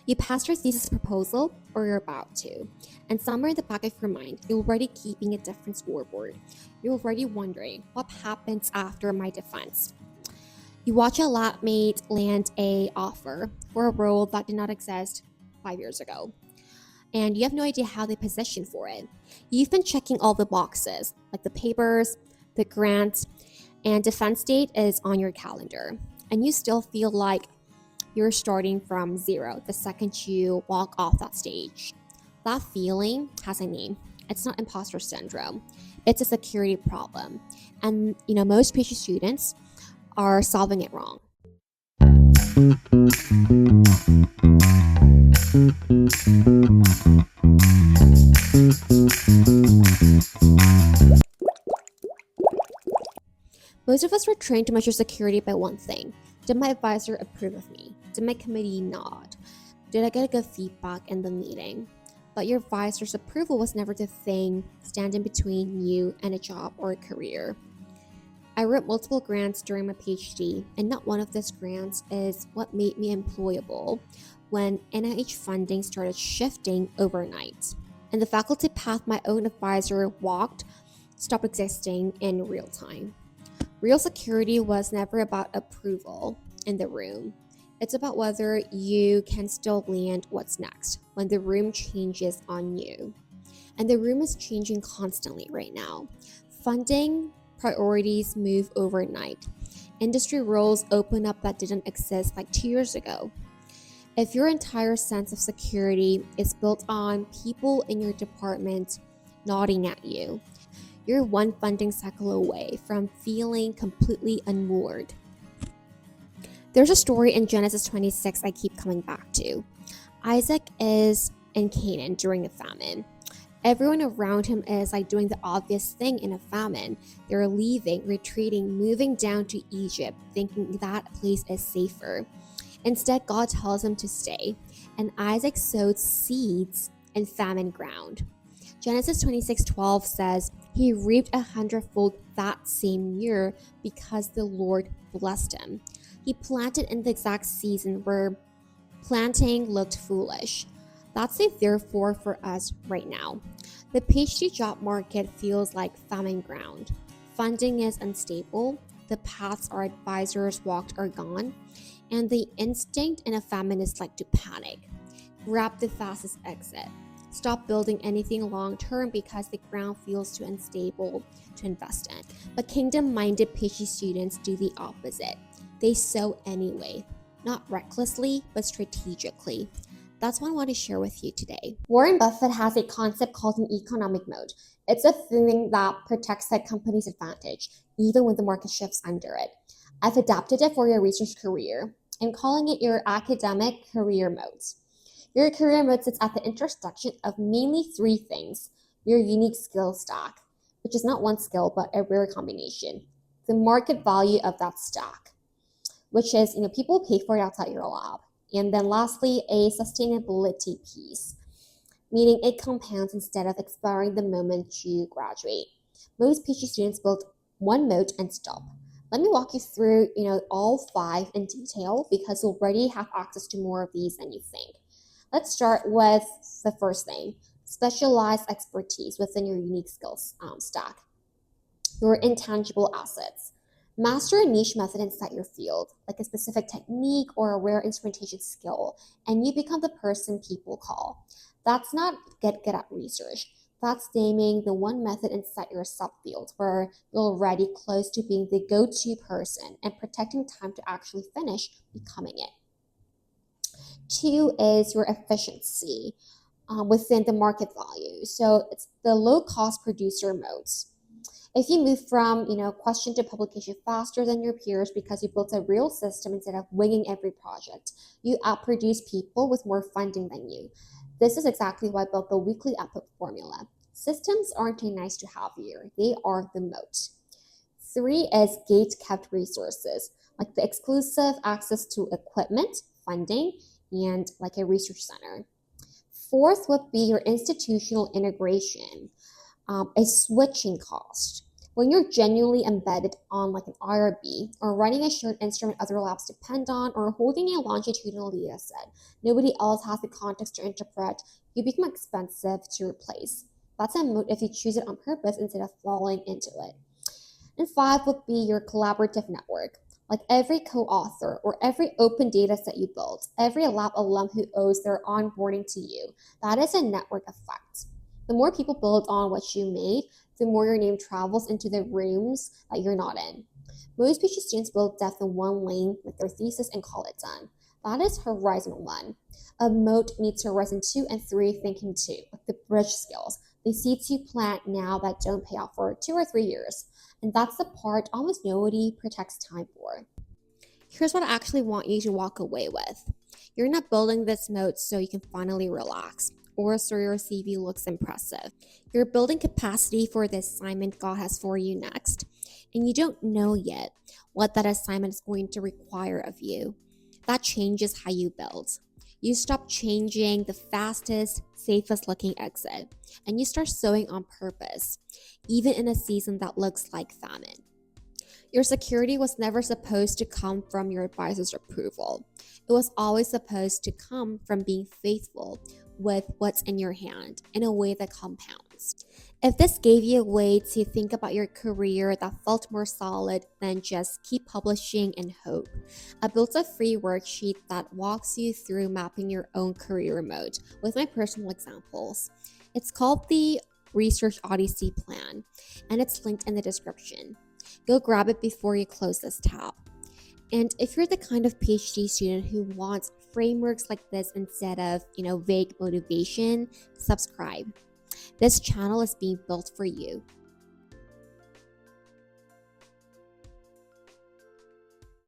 You passed your thesis proposal, or you're about to, and somewhere in the back of your mind, you're already keeping a different scoreboard. You're already wondering, what happens after my defense? You watch a lab mate land a offer for a role that did not exist 5 years ago, and you have no idea how they position for it. You've been checking all the boxes, like the papers, the grants, and defense date is on your calendar, and you still feel like you're starting from zero the second you walk off that stage. That feeling has a name. It's not imposter syndrome. It's a security problem. And most PhD students are solving it wrong. Most of us were trained to measure security by one thing. Did my advisor approve of me? Did my committee nod? Did I get a good feedback in the meeting? But your advisor's approval was never the thing standing between you and a job or a career. I wrote multiple grants during my PhD, and not one of these grants is what made me employable when NIH funding started shifting overnight. And the faculty path my own advisor walked stopped existing in real time. Real security was never about approval in the room. It's about whether you can still land what's next when the room changes on you. And the room is changing constantly right now. Funding priorities move overnight. Industry roles open up that didn't exist like 2 years ago. If your entire sense of security is built on people in your department nodding at you, you're one funding cycle away from feeling completely unmoored. There's a story in Genesis 26 I keep coming back to. Isaac is in Canaan during the famine. Everyone around him is doing the obvious thing in a famine. They're leaving, retreating, moving down to Egypt, thinking that place is safer. Instead, God tells him to stay, and Isaac sowed seeds in famine ground. Genesis 26:12 says, he reaped 100-fold that same year because the Lord blessed him. He planted in the exact season where planting looked foolish. That's a therefore for us right now. The PhD job market feels like famine ground. Funding is unstable, the paths our advisors walked are gone, and the instinct in a famine is to panic. Grab the fastest exit. Stop building anything long-term because the ground feels too unstable to invest in. But kingdom-minded PhD students do the opposite. They sow anyway, not recklessly, but strategically. That's what I want to share with you today. Warren Buffett has a concept called an economic moat. It's a thing that protects the company's advantage, even when the market shifts under it. I've adapted it for your research career. I'm calling it your academic career moat. Your career moat sits at the intersection of mainly three things. Your unique skill stack, which is not one skill, but a rare combination. The market value of that stack, which is, people pay for it outside your lab. And then lastly, a sustainability piece, meaning it compounds instead of expiring the moment you graduate. Most PhD students build one moat and stop. Let me walk you through, all five in detail because you'll already have access to more of these than you think. Let's start with the first thing, specialized expertise within your unique skills stack. Your intangible assets. Master a niche method inside your field, like a specific technique or a rare instrumentation skill, and you become the person people call. That's not get good at research. That's naming the one method inside your subfield where you're already close to being the go-to person and protecting time to actually finish becoming it. 2 is your efficiency within the market value. So it's the low-cost producer modes. If you move from question to publication faster than your peers because you built a real system instead of winging every project, you outproduce people with more funding than you. This is exactly why I built the weekly output formula. Systems aren't a nice to have here, they are the moat. 3 is gatekept resources, like the exclusive access to equipment, funding, and like a research center. 4th would be your institutional integration, a switching cost. When you're genuinely embedded on like an IRB or running a shared instrument other labs depend on or holding a longitudinal data set, nobody else has the context to interpret, you become expensive to replace. That's a moat if you choose it on purpose instead of falling into it. And five would be your collaborative network. Like every co-author or every open data set you build, every lab alum who owes their onboarding to you, that is a network effect. The more people build on what you made, the more your name travels into the rooms that you're not in. Most PhD students build depth in one lane, like their thesis, and call it done. That is horizon one. A moat needs horizon 2 and 3 thinking too, like the bridge skills, the seeds you plant now that don't pay off for 2 or 3 years. And that's the part almost nobody protects time for. Here's what I actually want you to walk away with. You're not building this moat so you can finally relax or so your CV looks impressive. You're building capacity for the assignment God has for you next. And you don't know yet what that assignment is going to require of you. That changes how you build. You stop changing the fastest, safest looking exit, and you start sowing on purpose, even in a season that looks like famine. Your security was never supposed to come from your advisor's approval. It was always supposed to come from being faithful with what's in your hand in a way that compounds. If this gave you a way to think about your career that felt more solid than just keep publishing and hope, I built a free worksheet that walks you through mapping your own career moat with my personal examples. It's called the Research Odyssey Plan, and it's linked in the description. Go grab it before you close this tab. And if you're the kind of PhD student who wants frameworks like this instead of, vague motivation, subscribe. This channel is being built for you.